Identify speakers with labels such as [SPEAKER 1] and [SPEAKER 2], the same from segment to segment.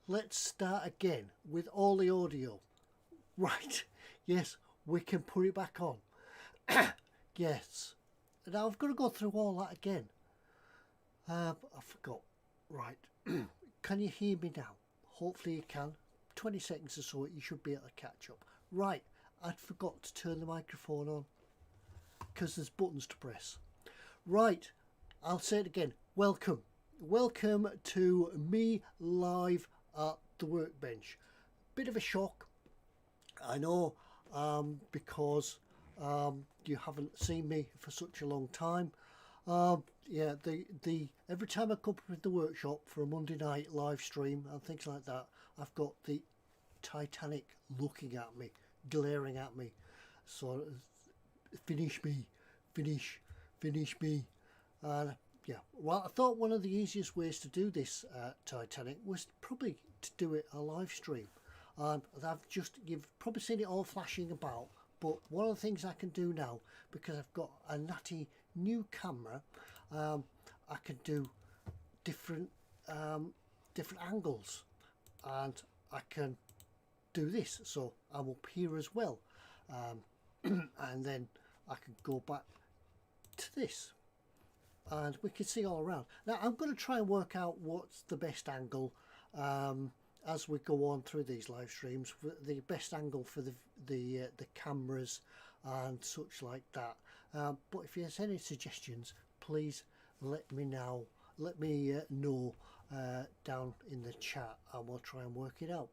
[SPEAKER 1] let's start again with all the audio. Right, yes, we can put it back on. Yes, now I've got to go through all that again. I forgot. Right, can you hear me now? Hopefully you can. 20 seconds or so, you should be able to catch up. Right, I'd forgot to turn the microphone on because there's buttons to press. Right, I'll say it again. Welcome to me live at the workbench. Bit of a shock, I know, because you haven't seen me for such a long time. Yeah, the every time I come up with the workshop for a Monday night live stream and things like that, I've got the Titanic looking at me, glaring at me. So finish me, finish me. And yeah, well, I thought one of the easiest ways to do this Titanic was probably to do it a live stream. You've probably seen it all flashing about, but one of the things I can do now, because I've got a natty new camera, I can do different angles, and I can do this. So I'm up here as well, and then I can go back to this, and we can see all around. Now I'm going to try and work out what's the best angle as we go on through these live streams, the best angle for the cameras and such like that. But if there's any suggestions, please let me know. Down in the chat, and we'll try and work it out.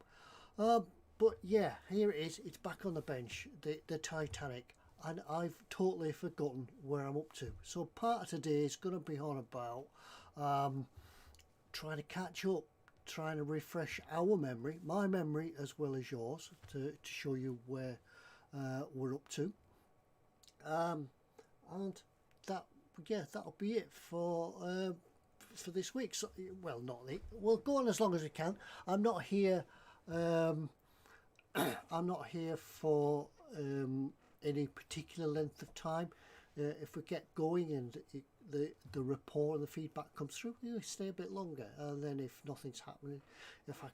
[SPEAKER 1] But yeah, here it is. It's back on the bench, the Titanic, and I've totally forgotten where I'm up to. So part of today is going to be on about trying to catch up, trying to refresh our memory, my memory as well as yours, to show you where we're up to. And that'll be it for this week. So, well, we'll go on as long as we can. I'm not here. I'm not here for any particular length of time. If we get going and the report and the feedback comes through, we'll stay a bit longer. And then if nothing's happening, if I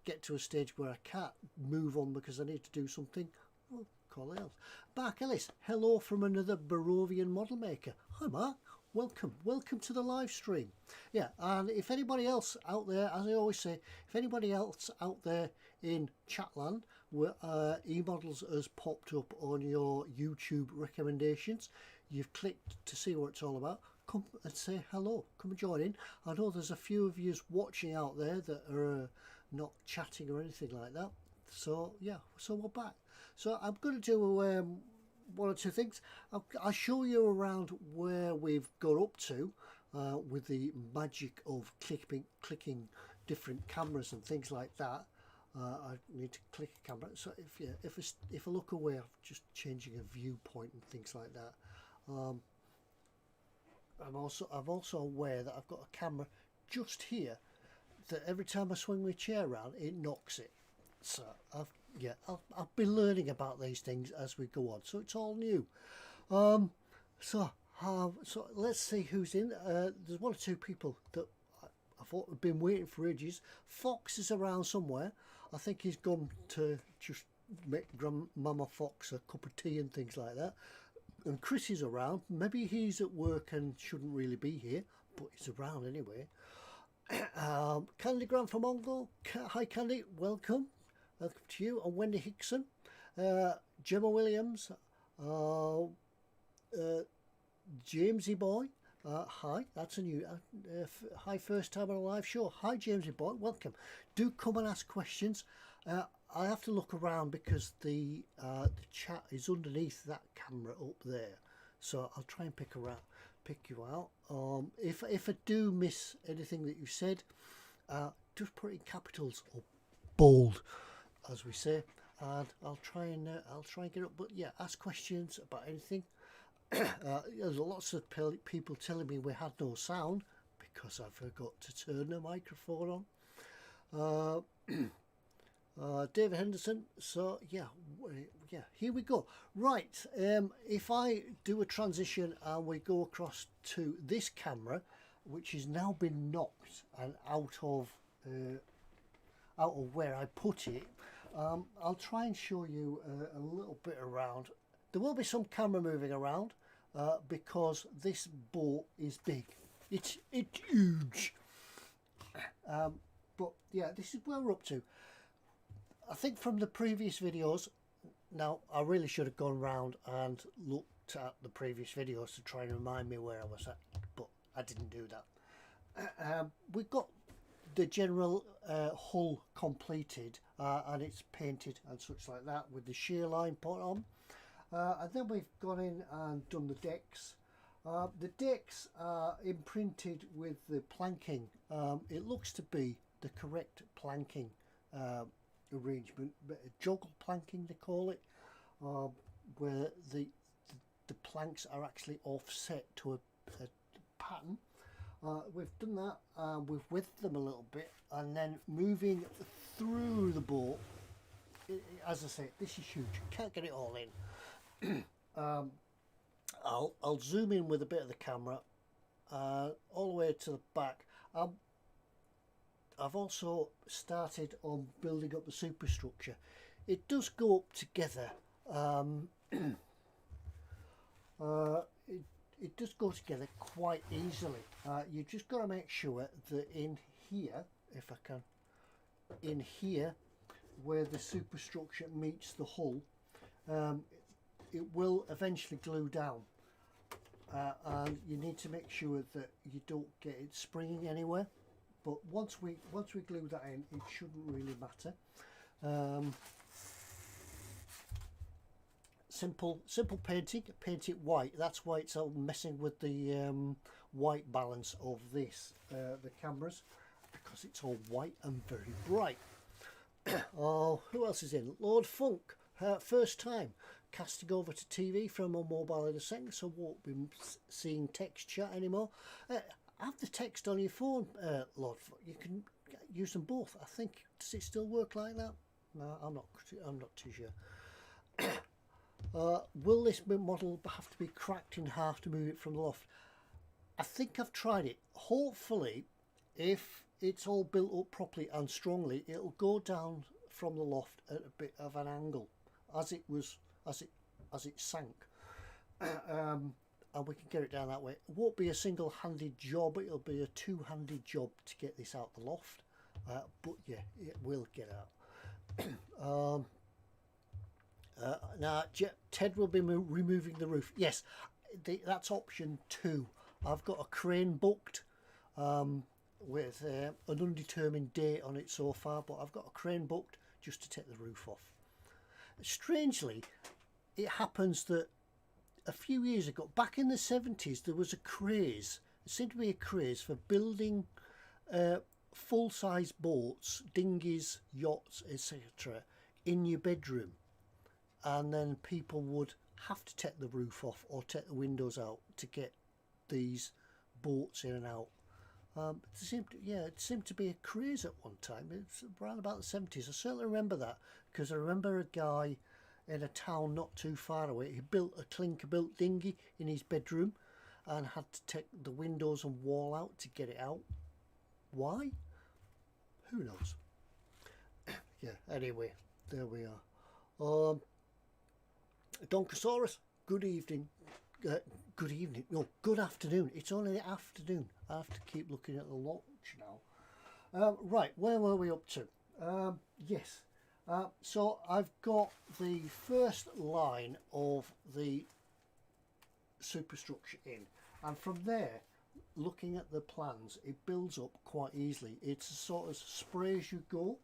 [SPEAKER 1] get to a stage where I can't move on because I need to do something, well, call it else. Mark Ellis, hello from another Barovian model maker. Hi Mark, welcome to the live stream. Yeah, and if anybody else out there, as I always say, if anybody else out there in Chatland where eModels has popped up on your YouTube recommendations, you've clicked to see what it's all about, come and say hello, come and join in. I know there's a few of you watching out there that are not chatting or anything like that. So yeah, so we're back. So I'm going to do one or two things. I'll show you around where we've got up to with the magic of clicking different cameras and things like that. I need to click a camera. So if I look away, I'm just changing a viewpoint and things like that. I'm also aware that I've got a camera just here that every time I swing my chair around, it knocks it. So I'll be learning about these things as we go on. So it's all new. So let's see who's in. There's one or two people that I thought have been waiting for ages. Fox is around somewhere. I think he's gone to just make Grandmama Fox a cup of tea and things like that. And Chris is around. Maybe he's at work and shouldn't really be here, but he's around anyway. Candy Grant from Ongo. Hi Candy, welcome to you. And Wendy Hickson, Gemma Williams, Jamesy Boy. Hi, that's a new hi, first time on a live show. Hi Jamesy Boy, welcome. Do come and ask questions. I have to look around because the chat is underneath that camera up there, so I'll try and pick you out. If I do miss anything that you said, just put it in capitals or bold, as we say, and I'll try and get up. But yeah, ask questions about anything. There's lots of people telling me we had no sound because I forgot to turn the microphone on. David Henderson. So yeah, here we go. Right, if I do a transition and we go across to this camera, which has now been knocked and out of out of where I put it. I'll try and show you a little bit around. There will be some camera moving around because this boat is big. It's huge. But yeah, this is where we're up to. I think from the previous videos, now I really should have gone round and looked at the previous videos to try and remind me where I was at, but I didn't do that. We've got the general hull completed and it's painted and such like that with the shear line put on. And then we've gone in and done the decks. The decks are imprinted with the planking. It looks to be the correct planking arrangement, joggle planking they call it, where the planks are actually offset to a pattern. We've done that, we've widthed them a little bit, and then moving through the boat, as I say, this is huge, can't get it all in. I'll zoom in with a bit of the camera all the way to the back. I've also started on building up the superstructure. It does go up together. It does go together quite easily. You just got to make sure that in here, if I can, in here where the superstructure meets the hull, it will eventually glue down, and you need to make sure that you don't get it springing anywhere. But once we glue that in, it shouldn't really matter. Simple painting. Paint it white. That's why it's all messing with the white balance of this the cameras, because it's all white and very bright. Oh, who else is in? Lord Funk, first time casting over to TV from a mobile in a second, so won't be seeing text chat anymore. Have the text on your phone, Lord Funk. You can use them both. I think. Does it still work like that? No, I'm not too sure. Will this model have to be cracked in half to move it from the loft? I think I've tried it. Hopefully, if it's all built up properly and strongly, it'll go down from the loft at a bit of an angle, as it sank, and we can get it down that way. It won't be a single-handed job. It'll be a two-handed job to get this out the loft. But yeah, it will get out. Now Ted will be removing the roof. Yes, that's option 2. I've got a crane booked with an undetermined date on it so far, but I've got a crane booked just to take the roof off. Strangely, it happens that a few years ago, back in the 70s, there was a craze. There seemed to be a craze for building full-size boats, dinghies, yachts, etc. in your bedroom. And then people would have to take the roof off or take the windows out to get these boats in and out. It seemed to be a craze at one time. It's around about the 70s. I certainly remember that, because I remember a guy in a town not too far away. He built a clinker-built dinghy in his bedroom and had to take the windows and wall out to get it out. Why? Who knows? Yeah, anyway, there we are. Donkosaurus, good evening. Good evening. No, good afternoon. It's only the afternoon. I have to keep looking at the watch now. Right, where were we up to? Yes. So I've got the first line of the superstructure in, and from there, looking at the plans, it builds up quite easily. It's a sort of spray as you go.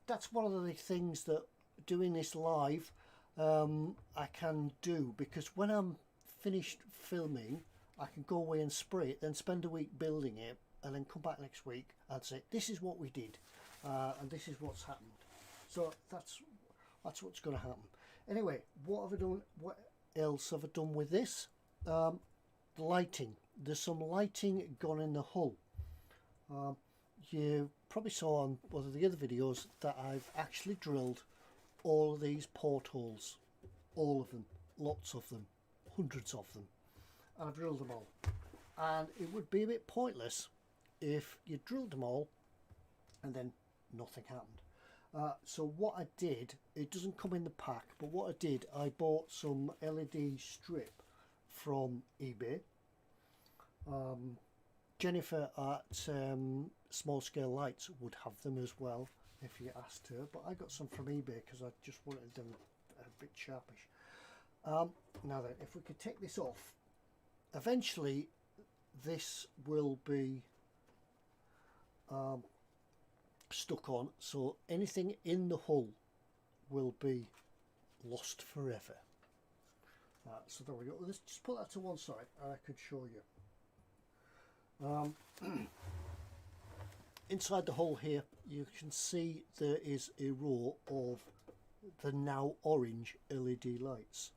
[SPEAKER 1] That's one of the things that doing this live I can do, because when I'm finished filming, I can go away and spray it, then spend a week building it, and then come back next week and say, this is what we did, and this is what's happened. So that's what's going to happen. Anyway, what have I done? What else have I done with this? The lighting. There's some lighting gone in the hull. You probably saw on one of the other videos that I've actually drilled all of these portholes, all of them, lots of them, hundreds of them, and I've drilled them all. And it would be a bit pointless if you drilled them all and then nothing happened. So what I did, it doesn't come in the pack, but what I did, I bought some LED strip from eBay. Jennifer at Small Scale Lights would have them as well if you asked her, but I got some from eBay because I just wanted them a bit sharpish. Now then, if we could take this off, eventually this will be stuck on, so anything in the hull will be lost forever. So there we go. Let's just put that to one side and I could show you. Inside the hull here you can see there is a row of the now orange LED lights.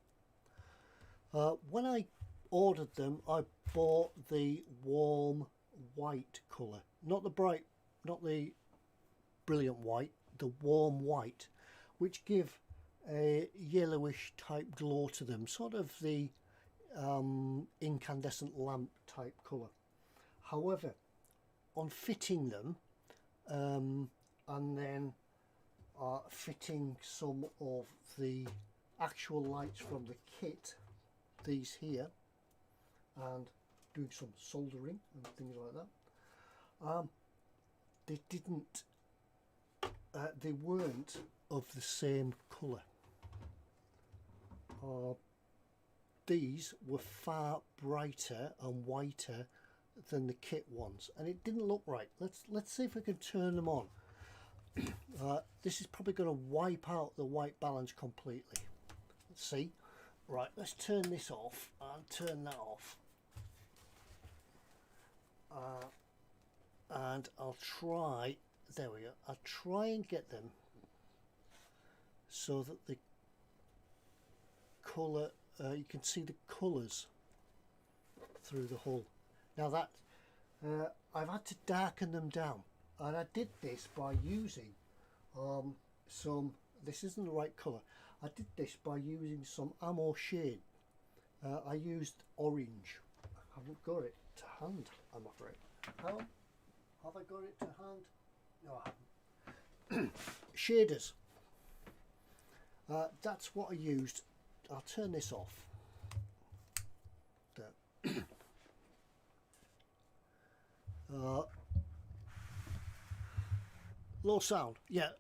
[SPEAKER 1] When I ordered them, I bought the warm white colour, not the bright, not the brilliant white, the warm white, which give a yellowish type glow to them, sort of the incandescent lamp type colour. However, on fitting them and then fitting some of the actual lights from the kit, these here, and doing some soldering and things like that, they didn't, they weren't of the same colour. These were far brighter and whiter than the kit ones, and it didn't look right. Let's see if we can turn them on. This is probably going to wipe out the white balance completely. Let's see. Right, let's turn this off and turn that off. And I'll try, there we go, I'll try and get them so that the colour, you can see the colours through the hull. Now that, I've had to darken them down, and I did this by using some, this isn't the right colour, I did this by using some ammo shade. I used orange. I haven't got it to hand, I'm afraid. How have I got it to hand? No, I haven't. Shaders. That's what I used. I'll turn this off. There. Low sound. Yeah.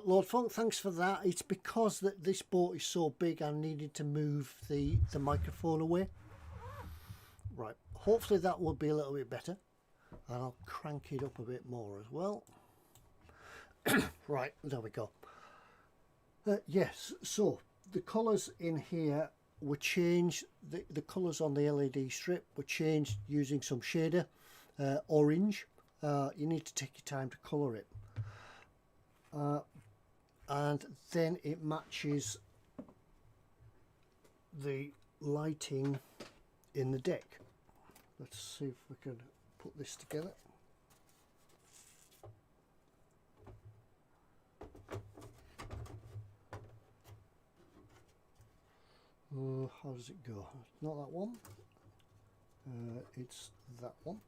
[SPEAKER 1] Lord Funk, thanks for that. It's because that this boat is so big I needed to move the microphone away. Right, hopefully that will be a little bit better, and I'll crank it up a bit more as well. Right, there we go. Yes, so the colours in here were changed, the colours on the LED strip were changed using some shader, orange. You need to take your time to colour it. And then it matches the lighting in the deck. Let's see if we can put this together. How does it go? Not that one. It's that one.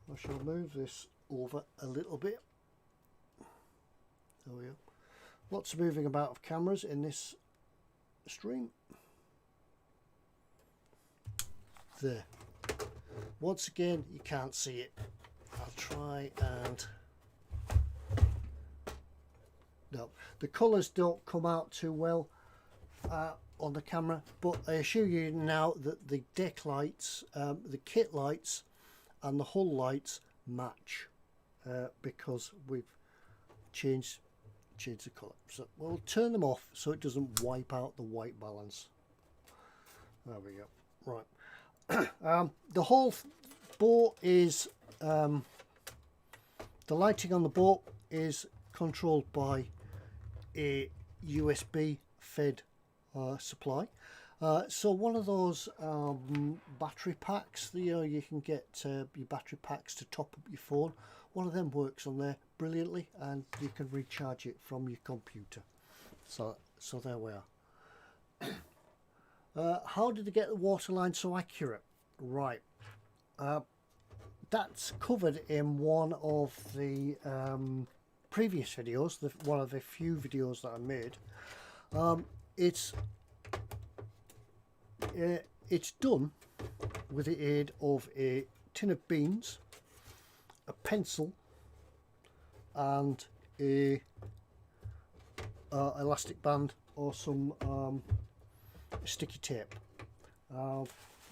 [SPEAKER 1] I shall move this over a little bit. There we go. Lots of moving about of cameras in this stream. There. Once again, you can't see it. I'll try and... No, the colours don't come out too well on the camera, but I assure you now that the deck lights, the kit lights and the hull lights match because we've changed the colour. So we'll turn them off so it doesn't wipe out the white balance. There we go. Right. The whole boat is, the lighting on the boat is controlled by a USB fed supply. So one of those battery packs, you can get your battery packs to top up your phone. One of them works on there brilliantly, and you can recharge it from your computer. So there we are. How did they get the waterline so accurate? Right, that's covered in one of the previous videos, one of the few videos that I made. It's done with the aid of a tin of beans, a pencil, and a elastic band or some sticky tape.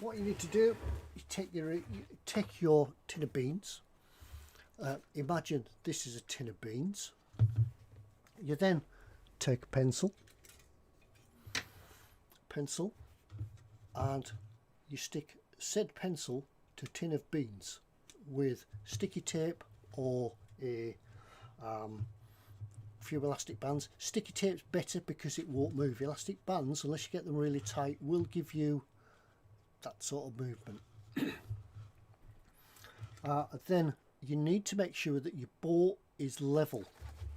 [SPEAKER 1] What you need to do, you take your tin of beans. Imagine this is a tin of beans. You then take a pencil, and you stick said pencil to tin of beans with sticky tape or a few elastic bands. Sticky tape's better because it won't move. Elastic bands, unless you get them really tight, will give you that sort of movement. Then you need to make sure that your boat is level.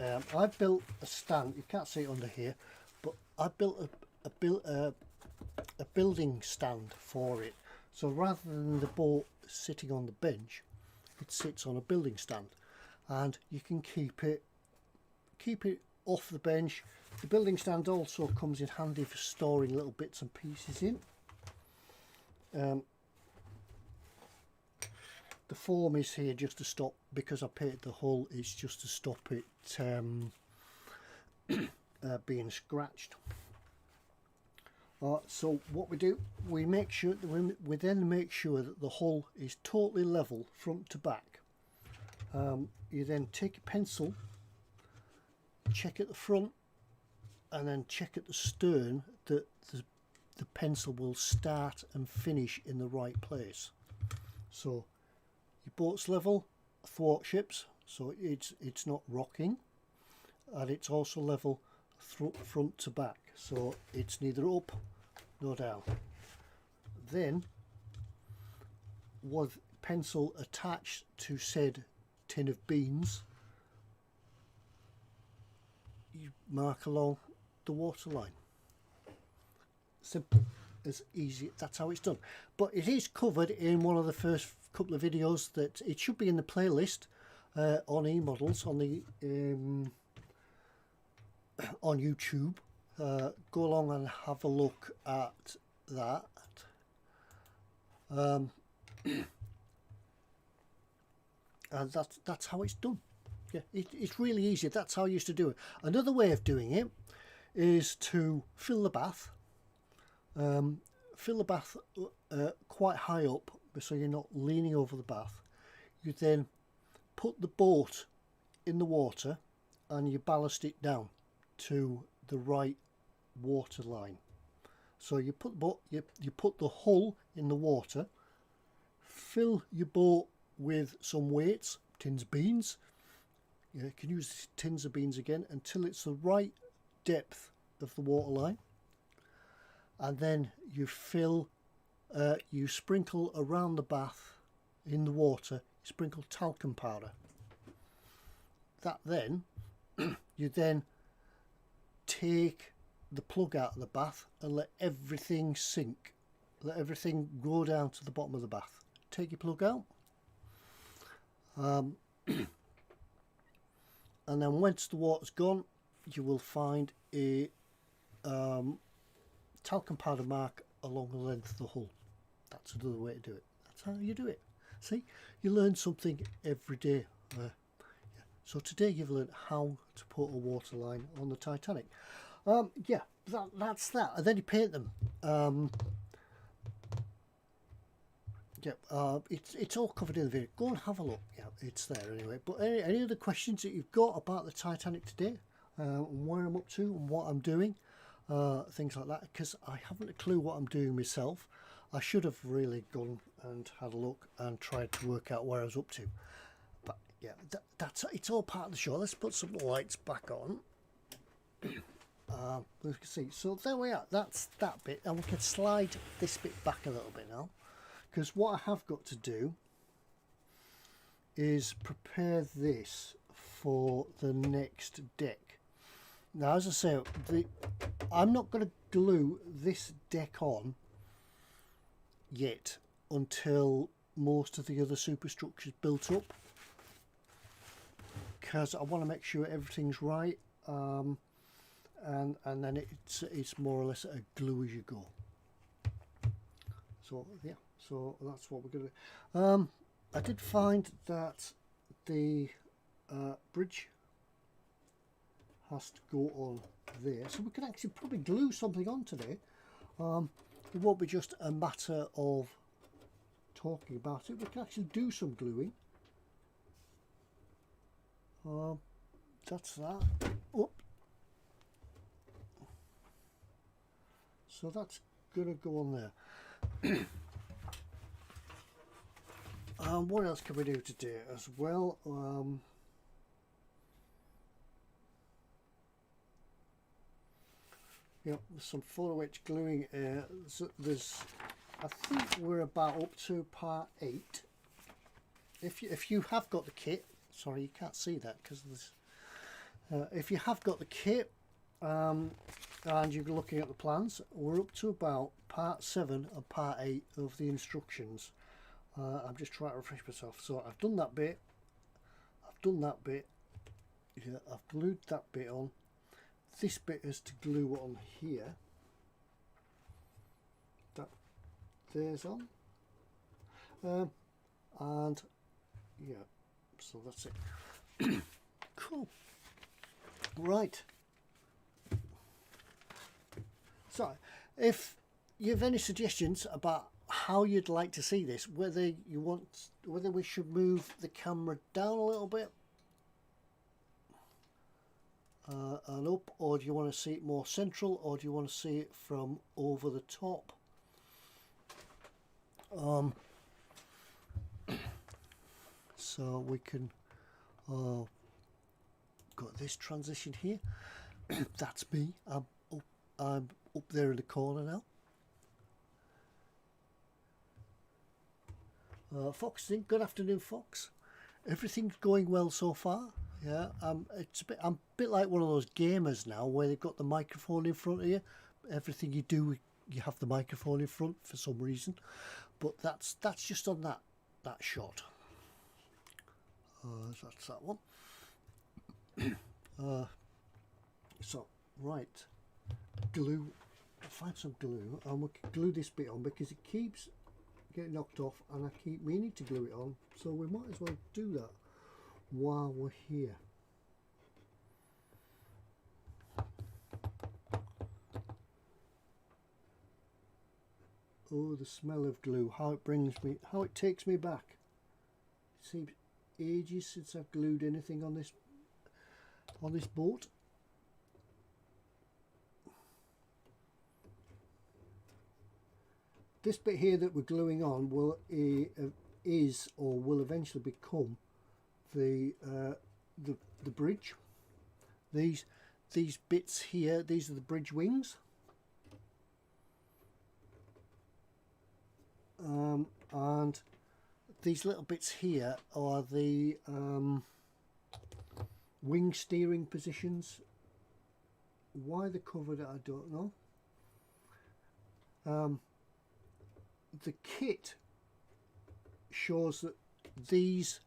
[SPEAKER 1] I've built a stand, you can't see it under here, but I built a building stand for it. So rather than the boat sitting on the bench, it sits on a building stand, and you can keep it off the bench. The building stand also comes in handy for storing little bits and pieces in. The foam is here just to stop, because I painted the hull, it's just to stop it being scratched. So what we do, we make sure that we then make sure that the hull is totally level front to back. You then take a pencil, check at the front, and then check at the stern that the pencil will start and finish in the right place. So your boat's level, thwartships, so it's not rocking, and it's also level front to back, so it's neither up nor down. Then, with pencil attached to said tin of beans, you mark along the waterline. Simple as easy, that's how it's done. But it is covered in one of the first couple of videos, that it should be in the playlist on eModels on the on YouTube. Go along and have a look at that. And that's how it's done. Yeah, it's really easy. That's how I used to do it. Another way of doing it is to fill the bath. Fill the bath quite high up, so you're not leaning over the bath. You then put the boat in the water and you ballast it down to the right water line. So you put you put the hull in the water, fill your boat with some weights, tins of beans. You can use tins of beans again until it's the right depth of the water line, and then you fill, you sprinkle around the bath in the water, sprinkle talcum powder. That then, you then take the plug out of the bath and let everything sink, let everything go down to the bottom of the bath. Take your plug out, and then once the water's gone, you will find a talcum powder mark along the length of the hull. That's another way to do it. That's how you do it. See, you learn something every day. Yeah. So today you've learned how to put a waterline on the Titanic. Yeah, that's that. And then you paint them. Yeah, it's all covered in the video. Go and have a look. Yeah, it's there anyway. But any other questions that you've got about the Titanic today, where I'm up to and what I'm doing, things like that, because I haven't a clue what I'm doing myself. I should have really gone and had a look and tried to work out where I was up to. But yeah, it's all part of the show. Let's put some lights back on. We can see. So there we are. That's that bit, and we can slide this bit back a little bit now, because what I have got to do is prepare this for the next deck. Now, as I say, I'm not going to glue this deck on yet until most of the other superstructures built up, because I want to make sure everything's right, and then it's more or less a glue as you go. So yeah, so that's what we're going to do. I did find that the bridge has to go on there, so we can actually probably glue something on today. It won't be just a matter of talking about it, we can actually do some gluing. That's that. Oh. So that's gonna go on there. What else can we do today as well? Yep, some photo etch gluing. There's, I think we're about up to part 8. If you have got the kit, sorry you can't see that because there's. If you have got the kit and you're looking at the plans, we're up to about part 7 and part 8 of the instructions. I'm just trying to refresh myself. So I've done that bit. I've done that bit. Yeah, I've glued that bit on. This bit is to glue on here. That there's on. And yeah, so that's it. Cool. Right. So if you have any suggestions about how you'd like to see this, whether we should move the camera down a little bit and up, or do you want to see it more central, or do you want to see it from over the top? So we can got this transition here. That's me. I'm up there in the corner now. Fox, good afternoon, Fox. Everything's going well so far. Yeah, I'm a bit like one of those gamers now where they've got the microphone in front of you. Everything you do, you have the microphone in front for some reason. But that's just on that shot. That's that one. So right, glue. Find some glue, and we can glue this bit on because it keeps getting knocked off, and I keep meaning to glue it on. So we might as well do that while we're here. Oh, the smell of glue, how it takes me back. It seems ages since I've glued anything on this boat. This bit here that we're gluing on will eventually become the bridge. These bits here, these are the bridge wings. And these little bits here are the wing steering positions. Why they're covered, I don't know. The kit shows that these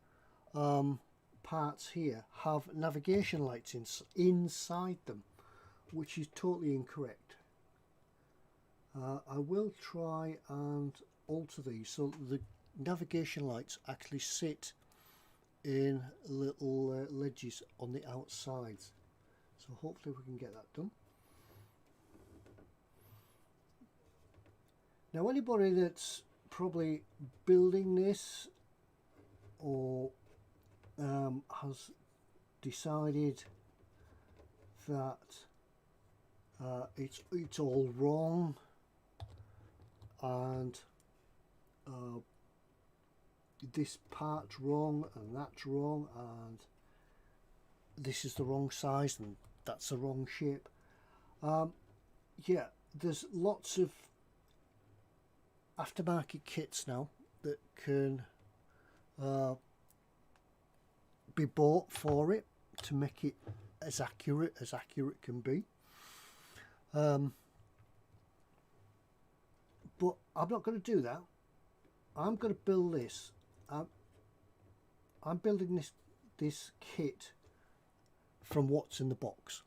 [SPEAKER 1] parts here have navigation lights inside them, which is totally incorrect. I will try and alter these so the navigation lights actually sit in little ledges on the outsides. So hopefully we can get that done. Now anybody that's probably building this or has decided that it's all wrong and this part's wrong and that's wrong and this is the wrong size and that's the wrong shape, yeah, there's lots of aftermarket kits now that can be bought for it to make it as accurate can be. But I'm not going to do that. I'm going to build this. I'm building this kit from what's in the box.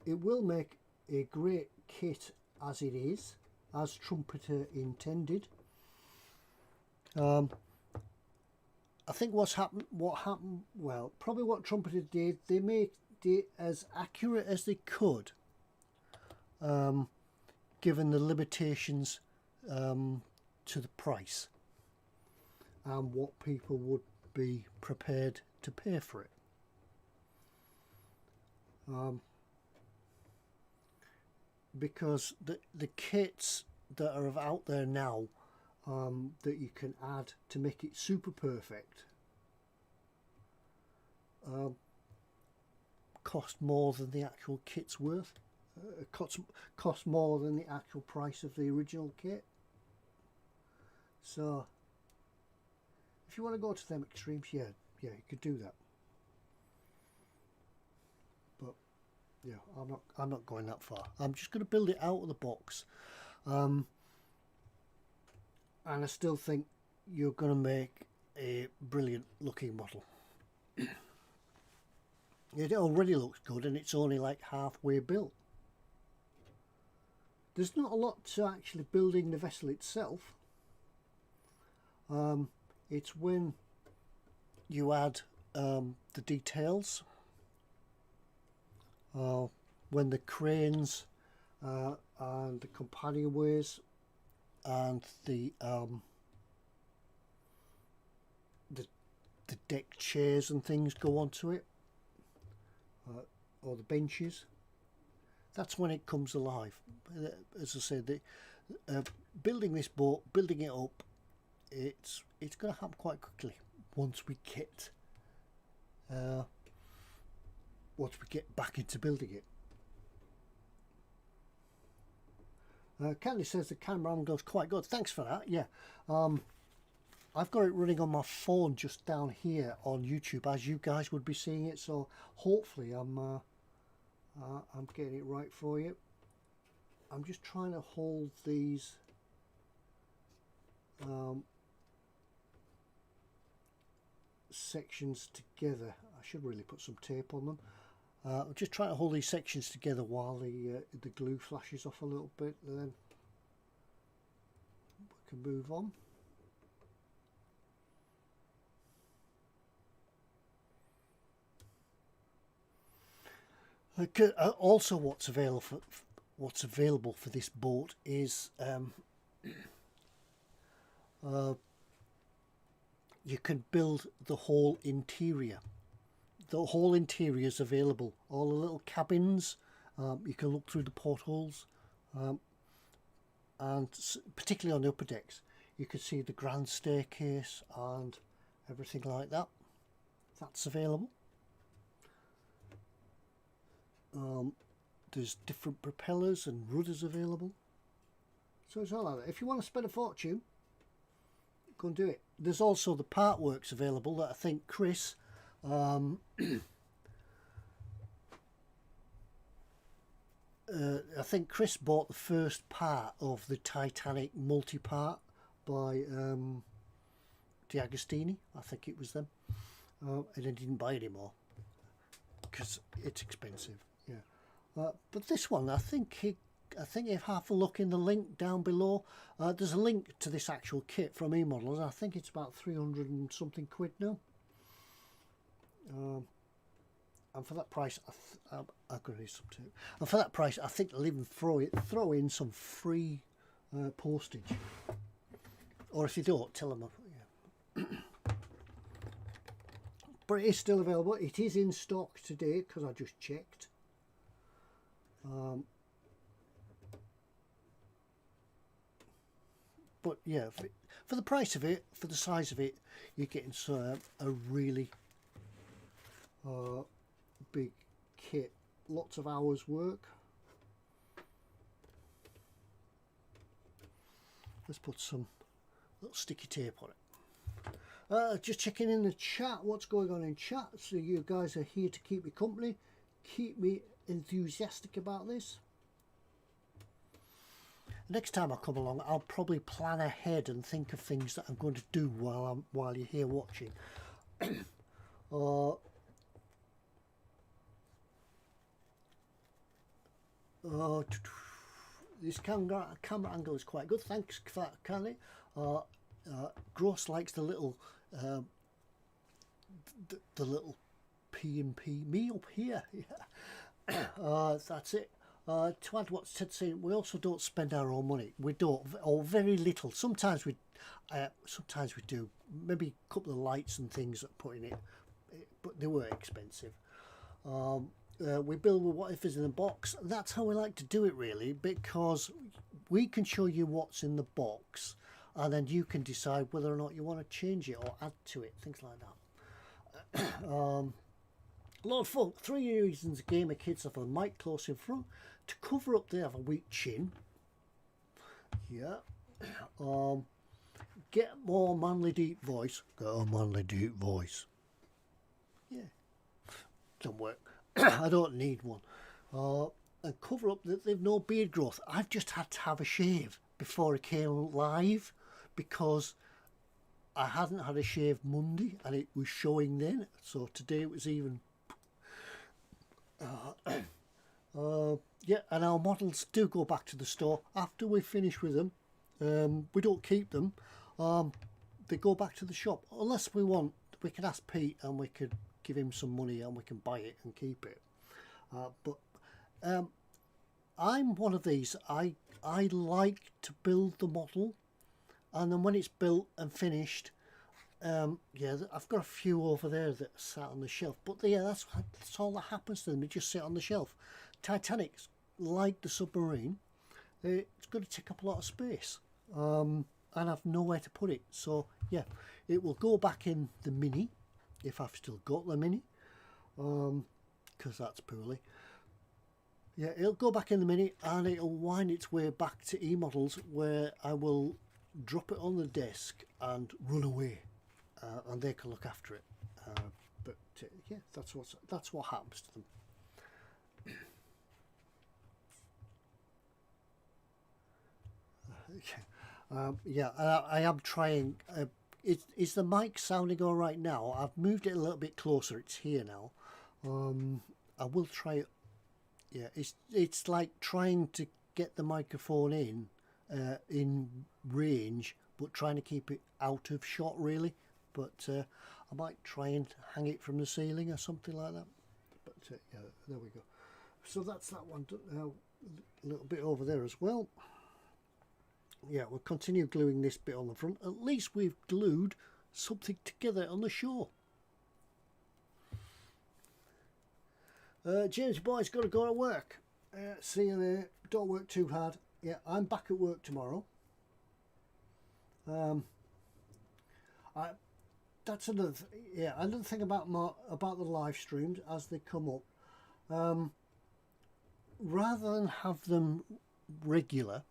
[SPEAKER 1] It will make a great kit as it is, as Trumpeter intended. I think what happened, well, probably what Trumpeter did, they made it as accurate as they could, given the limitations to the price and what people would be prepared to pay for it. Because the kits that are out there now that you can add to make it super perfect cost more than the actual kit's worth. Cost more than the actual price of the original kit. So if you want to go to them extremes, yeah, you could do that. But yeah, I'm not going that far. I'm just going to build it out of the box, and I still think you're going to make a brilliant looking model. It already looks good, and it's only like halfway built. There's not a lot to actually building the vessel itself. It's when you add the details, when the cranes and the companionways and the deck chairs and things go onto it, or the benches. That's when it comes alive. As I said, building this boat, building it up, it's going to happen quite quickly once we get back into building it. Candy says the camera angle's quite good. Thanks for that. Yeah, I've got it running on my phone just down here on YouTube, as you guys would be seeing it. So hopefully I'm getting it right for you. I'm just trying to hold these sections together. I should really put some tape on them. I'm just trying to hold these sections together while the glue flashes off a little bit, and then we can move on. Also, what's available for this boat is you can build the whole interior. The whole interior is available. All the little cabins, you can look through the portholes, and particularly on the upper decks, you can see the grand staircase and everything like that. That's available. There's different propellers and rudders available. So it's all like that. If you want to spend a fortune, go and do it. There's also the part works available that I think Chris I think Chris bought the first part of the Titanic multi-part by D'Agostini. I think it was them, and I didn't buy it anymore because it's expensive. Yeah, but this one, I think if you have a look in the link down below, there's a link to this actual kit from eModels. I think it's about 300 and something quid now. And for that price, I'm going to need some too. And for that price, I think they'll even throw in some free postage. Or if you don't, tell them. Yeah. But it is still available. It is in stock today because I just checked. But yeah, for the price of it, for the size of it, you're getting a really big kit. Lots of hours work. Let's put some little sticky tape on it. Just checking in the chat, what's going on in chat. So you guys are here to keep me company, keep me enthusiastic about this. Next time I come along, I'll probably plan ahead and think of things that I'm going to do while you're here watching. This camera angle is quite good. Thanks for that, Candy. Gross likes the little the little P&P me up here. Yeah. That's it. To add what Ted's saying, we also don't spend our own money. We don't, or very little. Sometimes we do. Maybe a couple of lights and things that put in it, but they were expensive. We build with whatever's in the box. That's how we like to do it, really, because we can show you what's in the box, and then you can decide whether or not you want to change it or add to it, things like that. A lot of fun. 3 reasons gamer kids have a mic close in front. To cover up, they have a weak chin. Yeah. Get more manly deep voice. Get a manly deep voice. Yeah. Don't work. I don't need one. And cover up that they've no beard growth. I've just had to have a shave before I came live because I hadn't had a shave Monday and it was showing then. So today it was even. Yeah, and our models do go back to the store after we finish with them. We don't keep them. They go back to the shop unless we want. We can ask Pete and we could give him some money and we can buy it and keep it. But I'm one of these. I like to build the model, and then when it's built and finished, yeah, I've got a few over there that sat on the shelf. But yeah, that's all that happens to them. They just sit on the shelf. Titanic's like the submarine. It's going to take up a lot of space, and I've nowhere to put it. So yeah, it will go back in the Mini if I've still got the Mini, because that's poorly. Yeah, it'll go back in the Mini and it'll wind its way back to eModels, where I will drop it on the desk and run away, and they can look after it. But yeah, that's what happens to them. Yeah, I am trying. Is the mic sounding all right now? I've moved it a little bit closer. It's here now. I will try it. Yeah, it's like trying to get the microphone in range, but trying to keep it out of shot, really. But I might try and hang it from the ceiling or something like that. But yeah, there we go. So that's that one. A little bit over there as well. Yeah, we'll continue gluing this bit on the front. At least we've glued something together on the shore. James boy's got to go to work. See you there. Don't work too hard. Yeah, I'm back at work tomorrow. That's another. Yeah, another thing about the live streams as they come up. Rather than have them regular,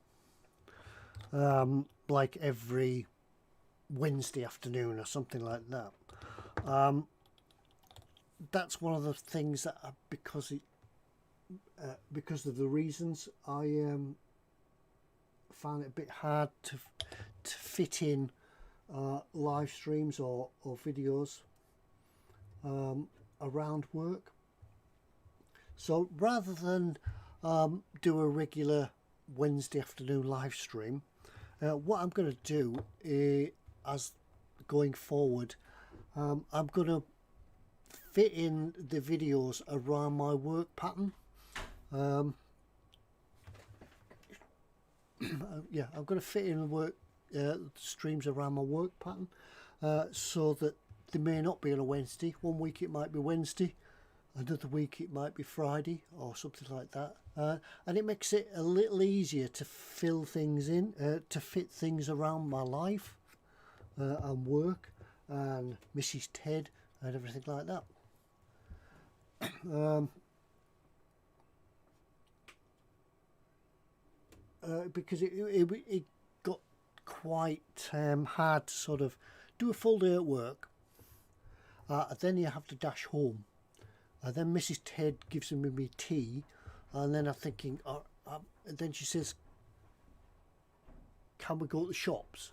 [SPEAKER 1] like every Wednesday afternoon or something like that. That's one of the things that because of the reasons I found it a bit hard to fit in live streams or videos around work. So rather than do a regular Wednesday afternoon live stream, what I'm going to do as going forward, I'm going to fit in the videos around my work pattern. Yeah, I'm going to fit in work streams around my work pattern, so that they may not be on a Wednesday. One week it might be Wednesday, another week it might be Friday or something like that. And it makes it a little easier to fill things in, to fit things around my life and work and Mrs. Ted and everything like that. Because it got quite hard to sort of do a full day at work, then you have to dash home, And then Mrs. Ted gives me tea, and then I'm thinking, and then she says, can we go to the shops?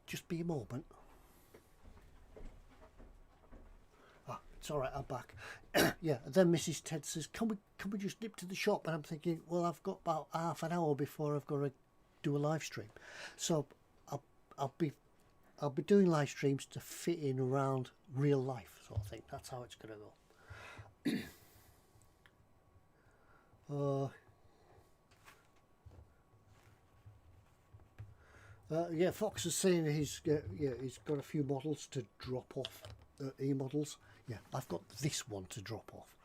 [SPEAKER 1] Just be a moment. It's all right, I'm back. Yeah, and then Mrs. Ted says, can we just nip to the shop? And I'm thinking, well, I've got about half an hour before I've got to do a live stream, so I'll be doing live streams to fit in around real life sort of thing. That's how it's gonna go. Yeah, Fox is saying he's got a few models to drop off, eModels. Yeah, I've got this one to drop off.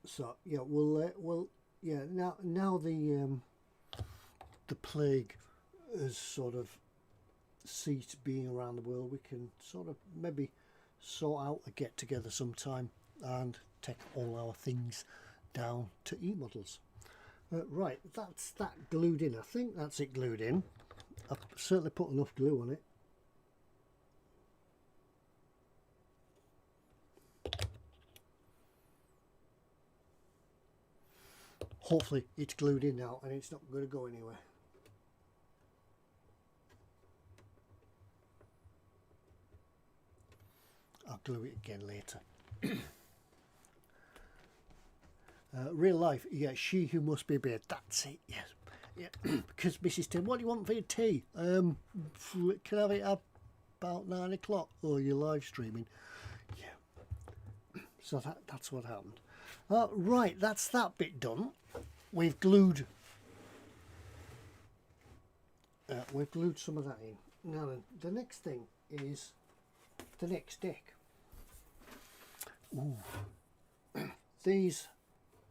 [SPEAKER 1] So yeah, we'll yeah, now the plague has sort of ceased being around the world. We can sort of maybe sort out a get together sometime and take all our things down to eModels. Right, that's that glued in. I think that's it glued in. I've certainly put enough glue on it. Hopefully it's glued in now and it's not going to go anywhere. I'll glue it again later. Real life, yeah, she who must be a beard. That's it, yes. Yeah, because Mrs. Tim, what do you want for your tea? Can I have it up about 9 o'clock? Oh, you're live streaming. Yeah. So that's what happened. Right, that's that bit done. We've glued some of that in. Now then, the next thing is the next deck. Ooh. These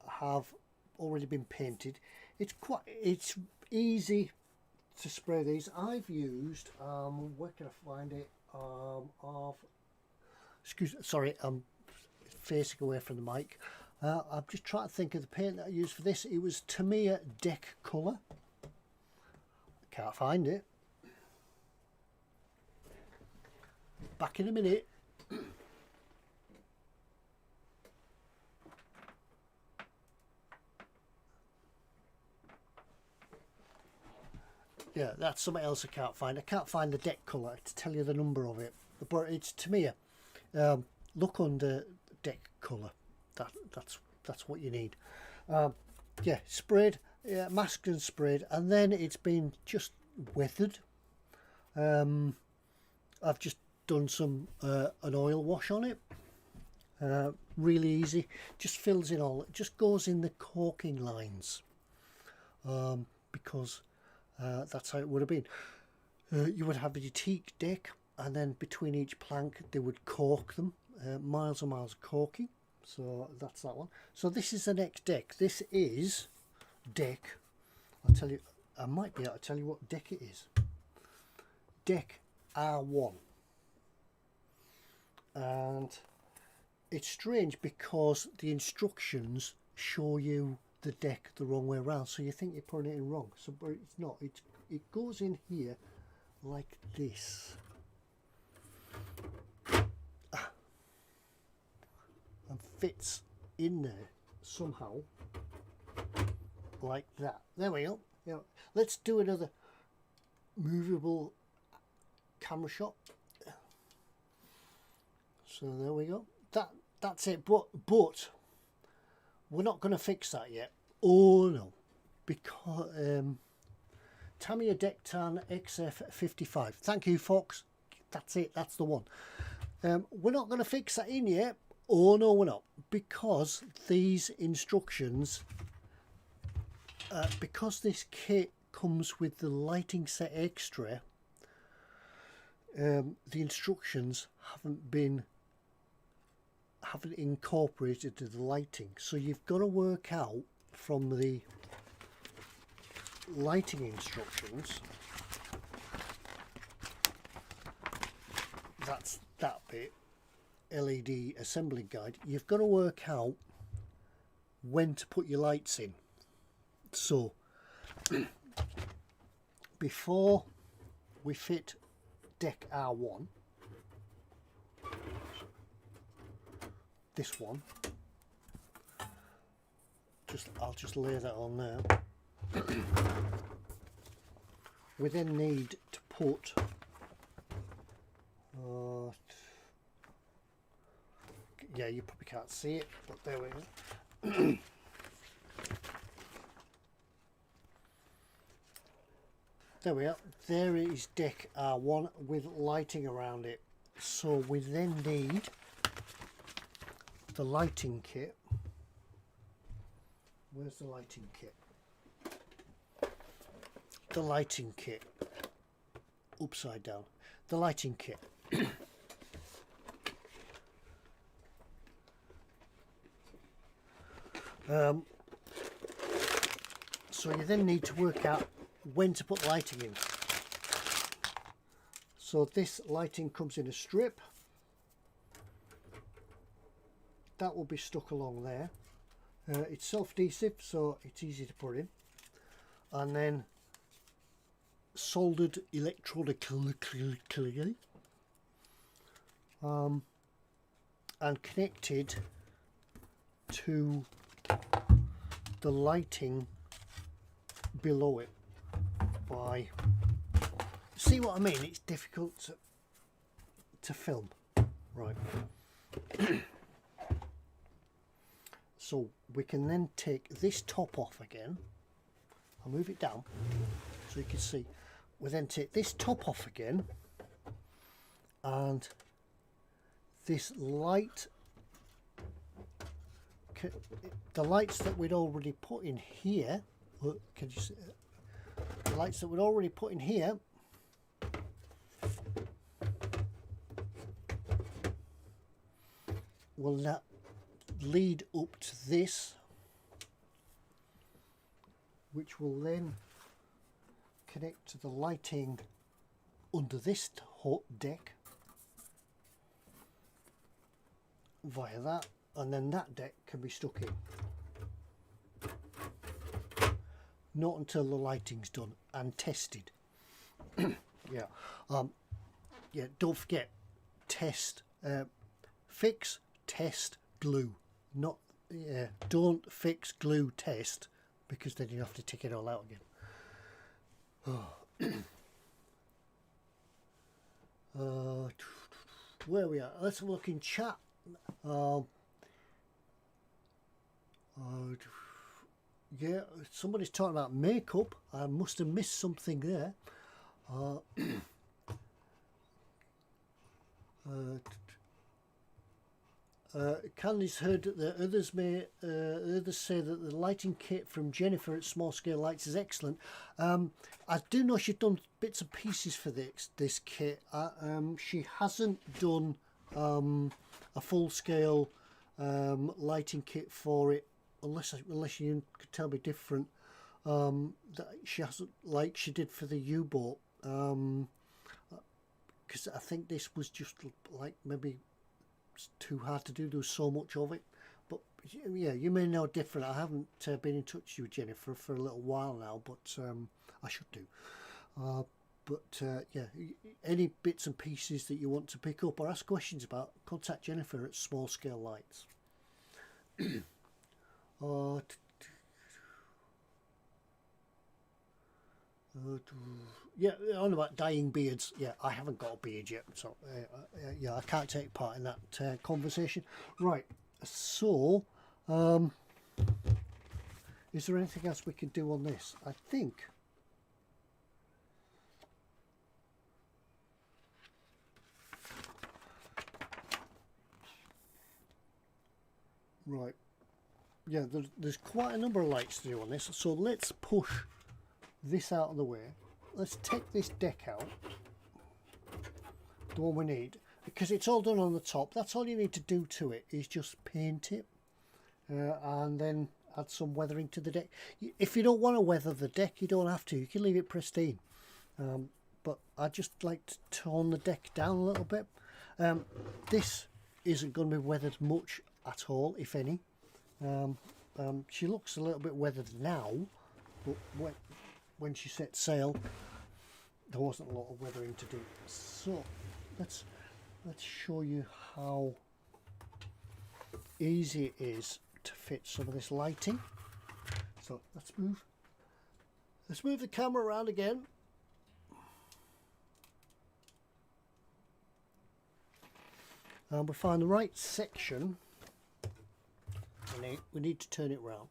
[SPEAKER 1] have already been painted. It's easy to spray these. I've used where can I find it? Sorry, I'm facing away from the mic. I'm just trying to think of the paint that I used for this. It was Tamiya Deck Colour. Can't find it. Back in a minute. Yeah, that's something else I can't find. I can't find the deck colour to tell you the number of it, but it's Tamiya. Look under deck colour. That's what you need. Yeah, sprayed, yeah, masked and sprayed, and then it's been just weathered. I've just done some an oil wash on it. Really easy. Just fills in all. It just goes in the corking lines because. That's how it would have been. You would have a teak deck, and then between each plank they would cork them, miles and miles of corking. So that's that one. So this is the next deck. This is deck, I'll tell you, I might be able to tell you what deck it is. Deck R1. And it's strange because the instructions show you the deck the wrong way around, so you think you're putting it in wrong, so but it's not. It goes in here like this, and fits in there somehow like that. There we go. Yeah, let's do another movable camera shot. So there we go. That's it. But we're not going to fix that yet. Oh no, because Tamiya Dectan XF55. Thank you, Fox. That's it. That's the one. We're not going to fix that in yet. Oh no, we're not, because these instructions, because this kit comes with the lighting set extra. The instructions haven't incorporated to the lighting, so you've got to work out from the lighting instructions, that's that bit, LED assembly guide, you've got to work out when to put your lights in. So before we fit deck R1, this one. I'll just lay that on there. We then need to put yeah, you probably can't see it, but there we go. There we are. There is deck R1 with lighting around it. So we then need the lighting kit. Where's the lighting kit? The lighting kit. Upside down. The lighting kit. So you then need to work out when to put lighting in. So this lighting comes in a strip. That will be stuck along there. It's self-adhesive, so it's easy to put in. And then soldered electronically and connected to the lighting below it by, see what I mean? It's difficult to film, right? So we can then take this top off again. I'll move it down so you can see. We then take this top off again, and this light, the lights that we'd already put in here, look, can you see the lights that we'd already put in here, will now lead up to this, which will then connect to the lighting under this deck via that, and then that deck can be stuck in. Not until the lighting's done and tested. Yeah, yeah. Don't forget, test, fix, test, glue. Not, yeah. Don't fix, glue, test, because then you have to take it all out again. Where we are? Let's have a look in chat. Yeah, somebody's talking about makeup. I must have missed something there. Candy's heard that others say that the lighting kit from Jennifer at Small Scale Lights is excellent. I do know she's done bits and pieces for this kit. She hasn't done a full scale lighting kit for it, unless you could tell me different. That she hasn't, like she did for the U-boat, because I think this was just like maybe it's too hard to do. There was so much of it. But yeah, you may know different. I haven't been in touch with Jennifer for a little while now, but I should do. Yeah, any bits and pieces that you want to pick up or ask questions about, contact Jennifer at Small Scale Lights. Yeah, on about dyeing beards. Yeah, I haven't got a beard yet, so yeah, I can't take part in that conversation. Right, so is there anything else we can do on this? I think right, yeah, there's quite a number of lights to do on this, so let's push this out of the way. Let's take this deck out, the one we need, because it's all done on the top. That's all you need to do to it, is just paint it and then add some weathering to the deck. If you don't want to weather the deck, you don't have to, you can leave it pristine, but I just like to tone the deck down a little bit. This isn't going to be weathered much at all, if any. She looks a little bit weathered now, but when she set sail, there wasn't a lot of weathering to do. So let's show you how easy it is to fit some of this lighting. So let's move the camera around again. And we find the right section. We need to turn it round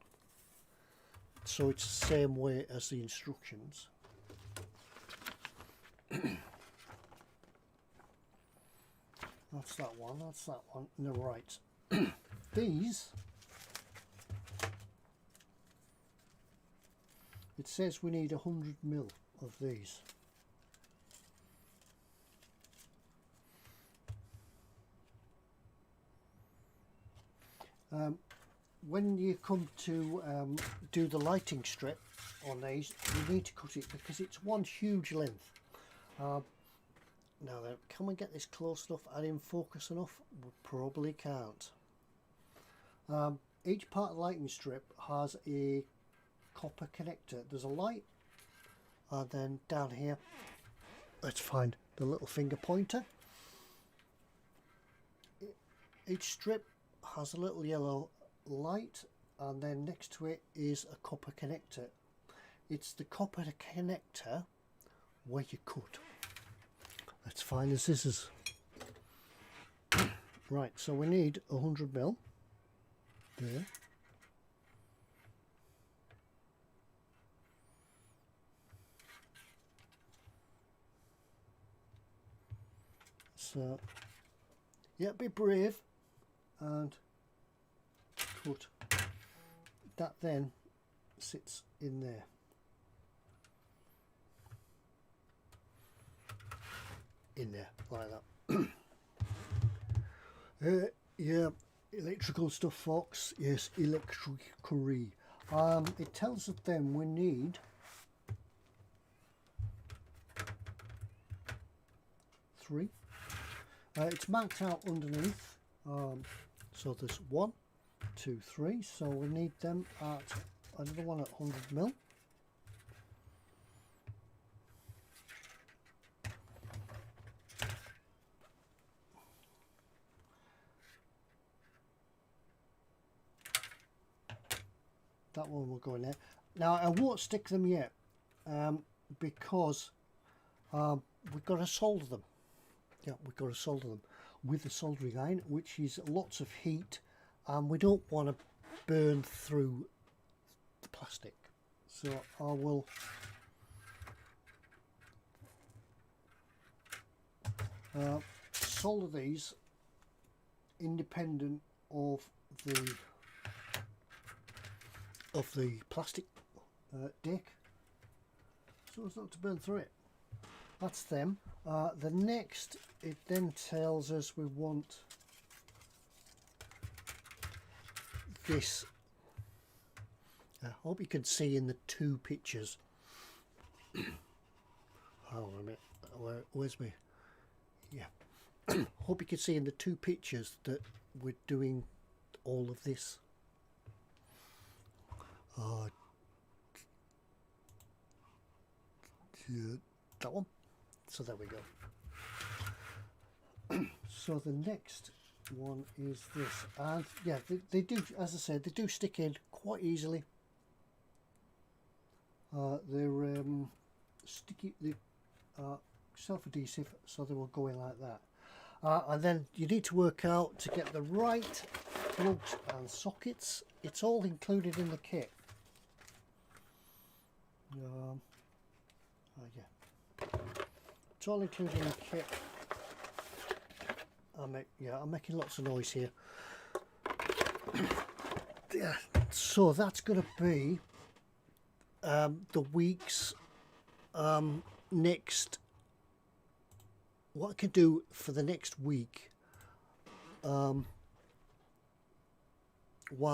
[SPEAKER 1] so it's the same way as the instructions. That's that one, that's that one, and the right. These, it says we need 100mm of these. When you come to do the lighting strip on these, you need to cut it because it's one huge length. Now then, can we get this close enough and in focus enough? We probably can't. Each part of the lighting strip has a copper connector. There's a light, and then down here, let's find the little finger pointer. Each strip has a little yellow light, and then next to it is a copper connector. It's the copper connector where you cut. Let's find the scissors. Right, so we need 100mm there. So yeah, be brave and cut. That then sits in there. In there, like that. Yeah, electrical stuff, folks. Yes, electricity. It tells us then we need 3. It's marked out underneath. So there's 1, 2, 3. So we need them at another one at 100mm. That one will go in there. Now I won't stick them yet because we've got to solder them. Yeah, we've got to solder them with the soldering iron, which is lots of heat, and we don't want to burn through the plastic. So I will solder these independent of the plastic deck, so as not to burn through it. That's them. The next, it then tells us we want this. I hope you can see in the 2 pictures. Hold on a minute. Where's me? Yeah. Hope you can see in the 2 pictures that we're doing all of this. Yeah, that one. So there we go. So the next one is this, and yeah, they do, as I said, they do stick in quite easily. They're sticky, they self-adhesive, so they will go in like that. And then you need to work out to get the right plugs and sockets. It's all included in the kit. Yeah, it's all included in the kit. I'm making lots of noise here. Yeah, so that's going to be the week's next. What I can do for the next week, while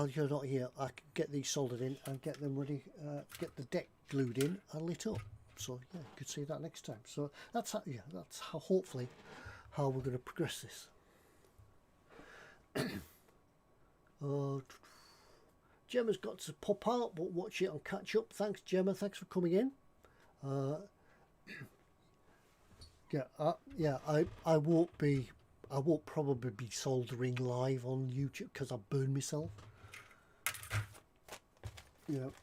[SPEAKER 1] you're not here, I can get these soldered in and get them ready, get the deck glued in and lit up. So yeah, you could see that next time. So that's how, yeah, that's how, hopefully how we're going to progress this. Gemma's got to pop out, but watch it on catch up. Thanks, Gemma. Thanks for coming in. Yeah, I won't be I won't probably be soldering live on YouTube because I'll burn myself. You know,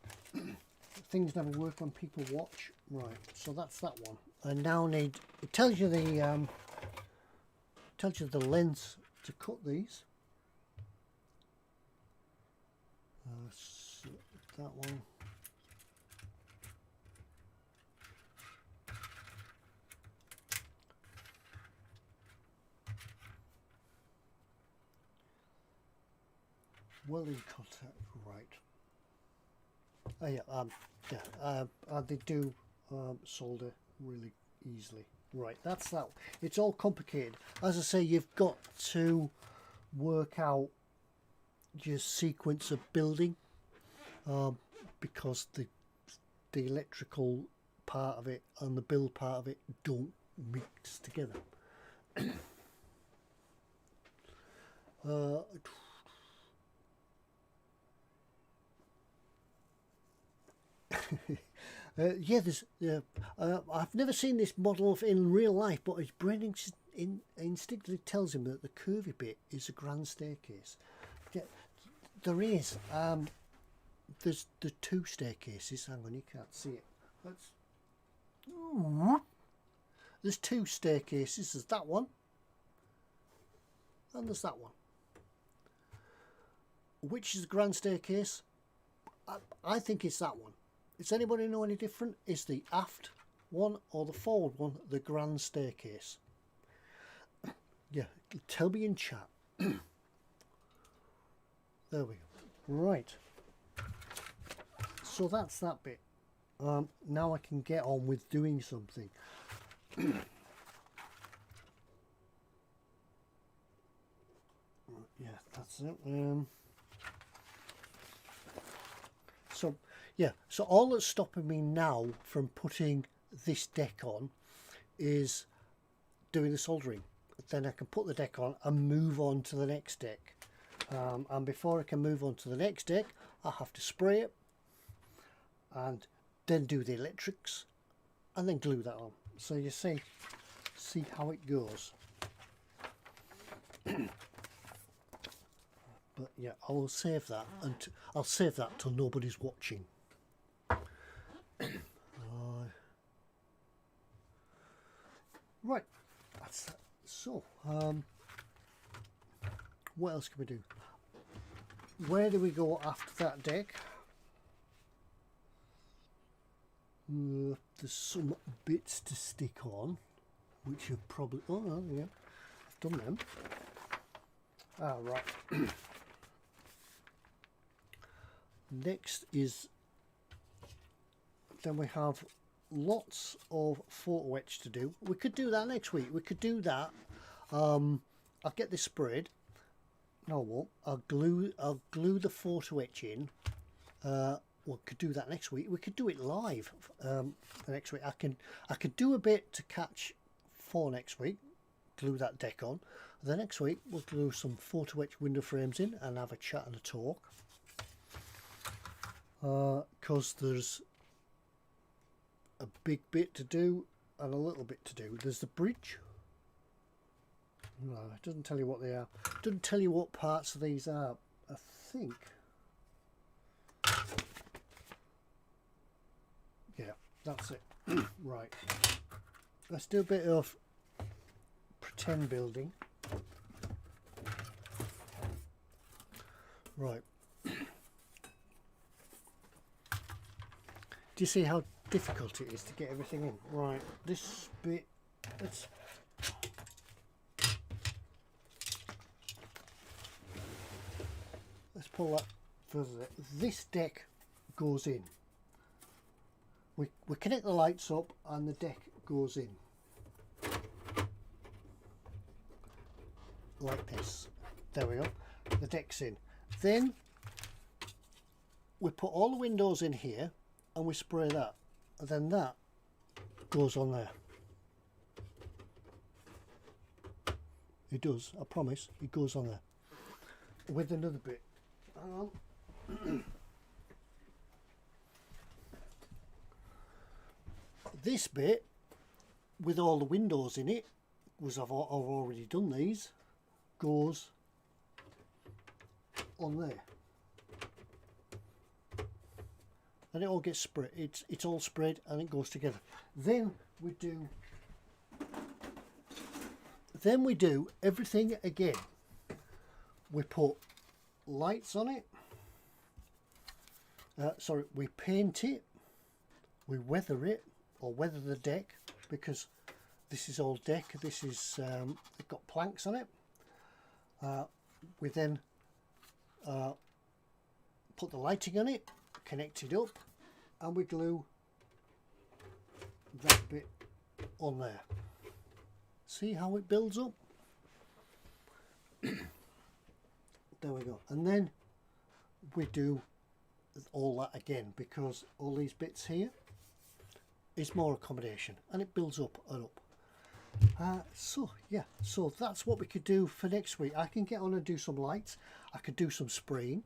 [SPEAKER 1] things never work when people watch. Right, so that's that one. I now need, it tells you the length to cut these. So that one. Welding contact, right. Oh yeah, they do solder really easily. Right, that's that. It's all complicated. As I say, you've got to work out your sequence of building because the electrical part of it and the build part of it don't mix together. Yeah, there's. I've never seen this model in real life, but his brain instinctively tells him that the curvy bit is a grand staircase. Yeah, there is. There's the two staircases. Hang on, you can't see it. There's two staircases. There's that one, and there's that one. Which is the grand staircase? I think it's that one. Does anybody know any different? Is the aft one or the forward one the grand staircase? Yeah, tell me in chat. There we go. Right. So that's that bit. Now I can get on with doing something. Yeah, that's it. So yeah, so all that's stopping me now from putting this deck on is doing the soldering. Then I can put the deck on and move on to the next deck. And before I can move on to the next deck, I have to spray it and then do the electrics and then glue that on. So you see how it goes. But yeah, I will save that, and I'll save that till nobody's watching. Right, that's that. So what else can we do? Where do we go after that deck? There's some bits to stick on, which you've probably, oh yeah, I've done them. Ah, right. Next is, then we have lots of photo etch to do. We could do that next week. We could do that. I'll get this sprayed. No, I won't. I'll glue the photo etch in. We could do that next week. We could do it live next week. I could do a bit to catch for next week. Glue that deck on. The next week we'll glue some photo etch window frames in and have a chat and a talk. Because there's a big bit to do and a little bit to do. There's the bridge. No, it doesn't tell you what they are. It doesn't tell you what parts of these are. I think. Yeah, that's it. Right. Let's do a bit of pretend building. Right. Do you see how difficult it is to get everything in? Right, this bit, let's pull that further. This deck goes in. We connect the lights up and the deck goes in. Like this. There we go. The deck's in. Then we put all the windows in here and we spray that, and then that goes on there. It does, I promise, it goes on there. With another bit. Hang on. This bit, with all the windows in it, was I've already done these. goes on there, and it all gets sprayed. It's all sprayed and it goes together. Then we do everything again. We put lights on it. Sorry, we paint it. We weather it, or weather the deck, because this is all deck. This is it's got planks on it. We then put the lighting on it, connect it up, and we glue that bit on there. See how it builds up? There we go. And then we do all that again, because all these bits here is more accommodation, and it builds up and up. So yeah, so that's what we could do for next week. I can get on and do some lights. I could do some spraying,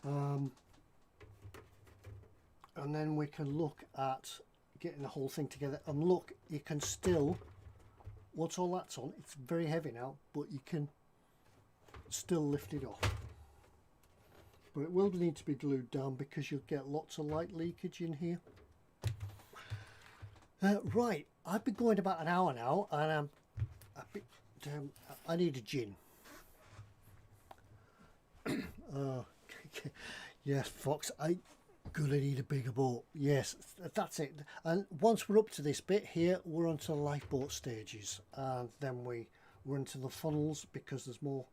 [SPEAKER 1] and then we can look at getting the whole thing together. And look, you can still, once all that's on, it's very heavy now, but you can still lift it off. But it will need to be glued down, because you'll get lots of light leakage in here. Right, I've been going about an hour now, and I need a gin. Yes, Fox, I'm gonna need a bigger boat. Yes, that's it. And once we're up to this bit here, we're onto the lifeboat stages, and then we're into the funnels, because there's more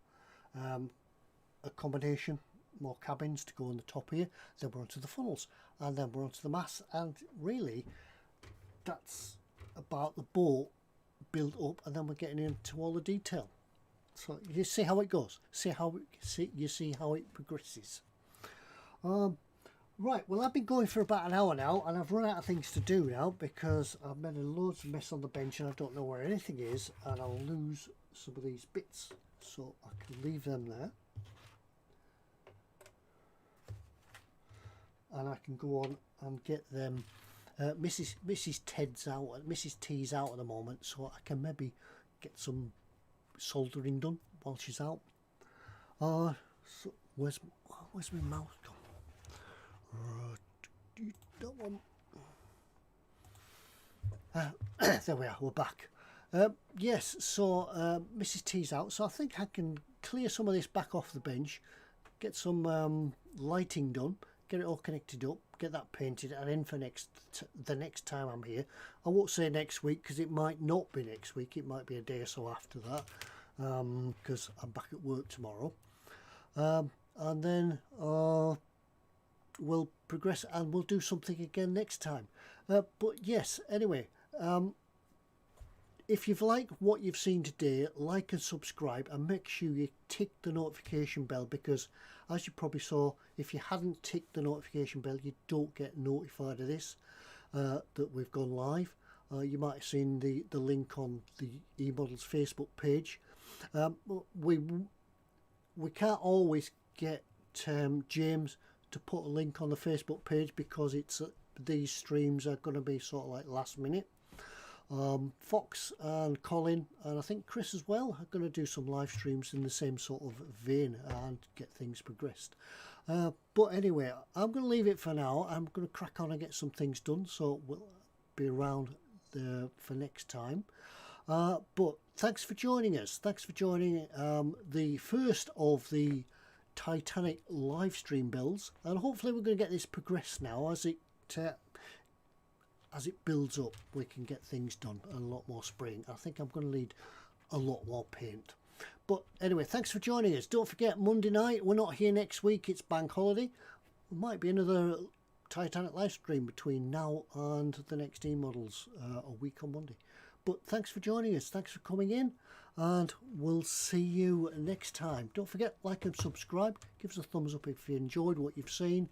[SPEAKER 1] accommodation, more cabins to go on the top here. Then we're onto the funnels, and then we're onto the masts, and really that's about the boat built up, and then we're getting into all the detail. So you see how it goes, you see how it progresses. Right, well, I've been going for about an hour now, and I've run out of things to do now, because I've made a loads of mess on the bench, and I don't know where anything is, and I'll lose some of these bits, so I can leave them there, and I can go on and get them. Mrs. T's out at the moment, so I can maybe get some soldering done while she's out. So where's my mouse gone? That one. There we are, we're back. Yes, so Mrs. T's out, so I think I can clear some of this back off the bench, get some lighting done, get it all connected up, get that painted, and in for the next time I'm here. I won't say next week, because it might not be next week, it might be a day or so after that, because I'm back at work tomorrow. And then we'll progress, and we'll do something again next time. But yes, anyway, if you've liked what you've seen today, like and subscribe, and make sure you tick the notification bell, because as you probably saw, if you hadn't ticked the notification bell, you don't get notified of this, that we've gone live. You might have seen the link on the eModels Facebook page. We can't always get James to put a link on the Facebook page, because it's these streams are going to be sort of like last minute. Fox and Colin, and I think Chris as well, are going to do some live streams in the same sort of vein and get things progressed. But anyway, I'm going to leave it for now. I'm going to crack on and get some things done, so we'll be around for next time. But thanks for joining us. Thanks for joining the first of the Titanic live stream builds, and hopefully we're going to get this progressed now. As it builds up, we can get things done, and a lot more spraying. I think I'm going to need a lot more paint. But anyway, thanks for joining us. Don't forget, Monday night, we're not here next week, it's bank holiday. There might be another Titanic live stream between now and the next eModels, a week on Monday. But thanks for joining us, thanks for coming in, and we'll see you next time. Don't forget, like and subscribe, give us a thumbs up if you enjoyed what you've seen,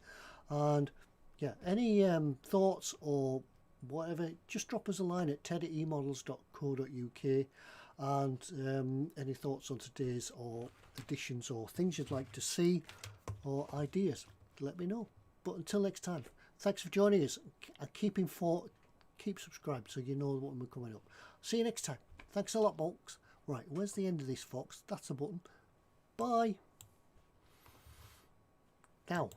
[SPEAKER 1] and yeah, any thoughts or whatever, just drop us a line at ted@emodels.co.uk, and any thoughts on today's or additions or things you'd like to see or ideas, let me know. But until next time, thanks for joining us, and keep subscribed so you know when we're coming up. See you next time. Thanks a lot, folks. Right, where's the end of this, Fox? That's a button. Bye. Now,